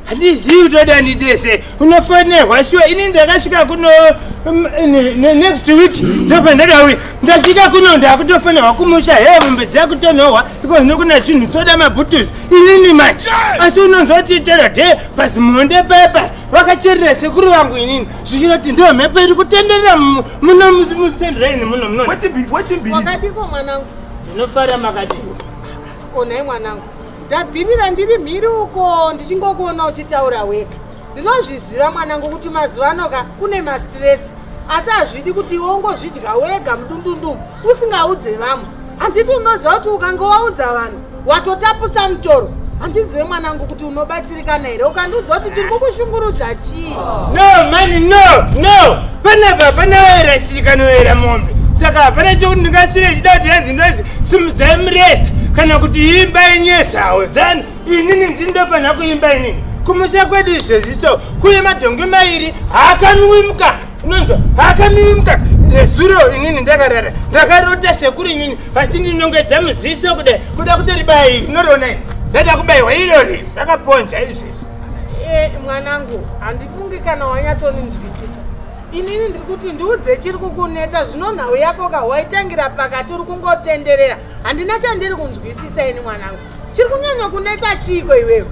Handizivi utoda nditese unofanirwa shuwa ini ndakasvika kuno next week ndobva ndadawi ndasvika kuno ndakutofanirwa kumusha mombe dzakutonhorwa iko zvino kuna chinhu toda mabhutuzi inini manje asi unonzwa kuti terode pazimonde pepa vakacherera sekuru vangu inini zvichiroti ndo mhepo iri kutenderera muno musendreni muno wakadiko mwanangu ndinofara makadiko onai mwanangu ndabhirira ndiri mhiri uko ndichingokuona uchitaura wega ndinozviziva mwanangu kuti mazuva anoka kune mastresi asi hazvidi kuti iwe ungozvidya wega mudundundumu usingaudze vamwe handiti unoziva kuti ukanga waudza vanhu watotapusa mutoro handizive mwanangu kuti unobatsirikana here ukandiudza kuti tiri kukushungurudza chii no mani no panapa panawera shiri noera mombe saka hapana chekuti ndingasire chida kuti yanzi ndozi simudzai mureza kana kuti imba yenyesawo zani inini ndindofanira kuimba inini kumusha kwedu izvezviso kuye madhongi mairi haakanwi mukaka unonzwa haakanwi mukaka nezuro inini ndakarara ndakarota sekuru inini vachindinongedza muziso kuda kutoribaya iri unoriona iri ndada kubayiwa irori rakaponja izvezvi mwanangu handifungi kana wanyatsoninzwisisa inini ndiri kuti ndiudze chiri kukunetsa zvino nhau yako waitangira pakati uri kungotenderera handina chandiri kunzwisisa ini mwanangu chiri kunyanya kunetsa chiko iwewe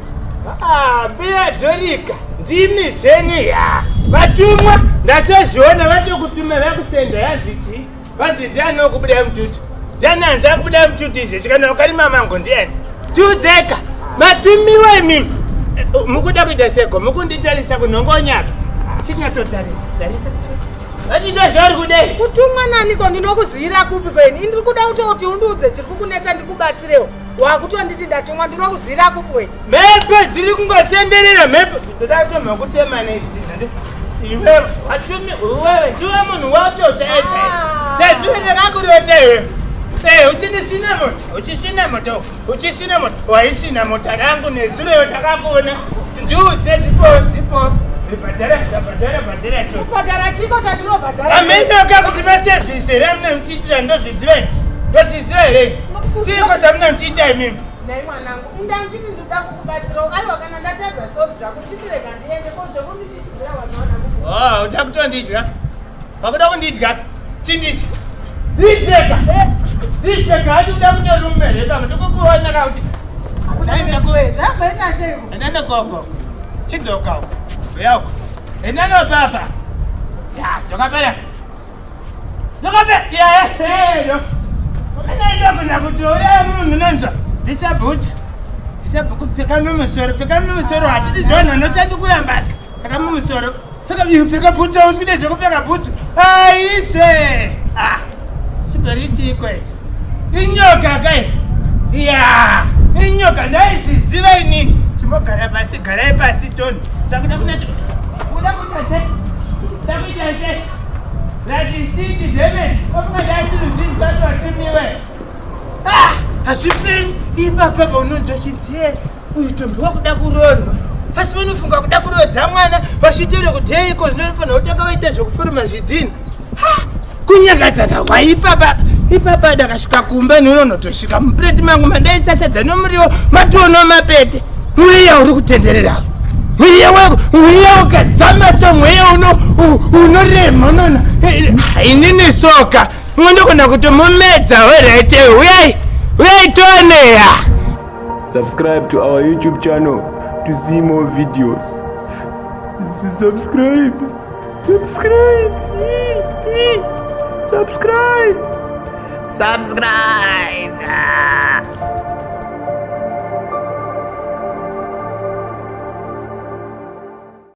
mbiya dhorika ndimi zvenyu ya vatumwa ndatozviona vatokutuma vakusenda yanzichi vanzi ndianokubuda mututu ndananza kubuda mututu izvezvi kana ukarima mango ndiani tiudzeka matumiwa imimi mukuda kuita seko mukunditarisa kunhongonyaka chinyatsotarisa vatindo zvauri kudei kutumwa naniko ndinokuzivira kupi kweni indiri kuda kutoti undiudze chiri kukunetsa ndikubatsirewo wakutonditi ndatumwa ndinokuzivira kupi kweni mhepo dziri kungotenderera mhepo ndoda kutomha kutema iwe vatumi uwewe ndiwe munhu wacho chaichai ndazive ndakakurota iwe uchisina mota waisina mota rangu nezureyo takakuona ndiudze ndipo bhadhara chiko chandinobhadhara amenoka kuti masevhisi ramune muchiitira ndozvizive here chiko chamune muchiita imimi nai mwanangu indanchiti ndikuda kukubatsirawo aiwa kana ndatadza sori zvako chitirega ndiende kozvekundizvizira wanawana uda kutondidya pakuda kundidya chindidya ndidyeka hati uda kutorumere ndikukuona kauti zvakuita sei enanogogo chidzokauko uyauko enanopapa dzokapera ukanaindokuna kuti uya munhu nonzwa visabhuti pfeka mumusoro hatidizvona noshandikura mbatya pfeka mumusoro pfeka bhuti ausikude zvekupfeka bhuti aise chiberitiiko ichi inyoka kai inyoka ndaizviziva inini chimogara pasi garai pasi toni takuda kunati uda kuita sei radisiti dhemeni ofungadasiri zvinhu zvacho vatimiwe hazviperi ipapapa unonzwa chidziye uyu tombi wakuda kurorwa asi vanofunga kuda kurodza mwana vachiteure kuteiko zvinofanira kutanga vaita zvekuforoma zvidhina kunyakadzana waipapa ipapa dakasvika kumba ninonotosvika mupureti mangu mandaisasadza nomuriwo matono mapete mweya uri kutenderera mweya ukadzama somweya unorema unona inini soka munokona kutomumedza weraite uyai toneya. Subscribe to our YouTube channel to see more videos. Subscribe.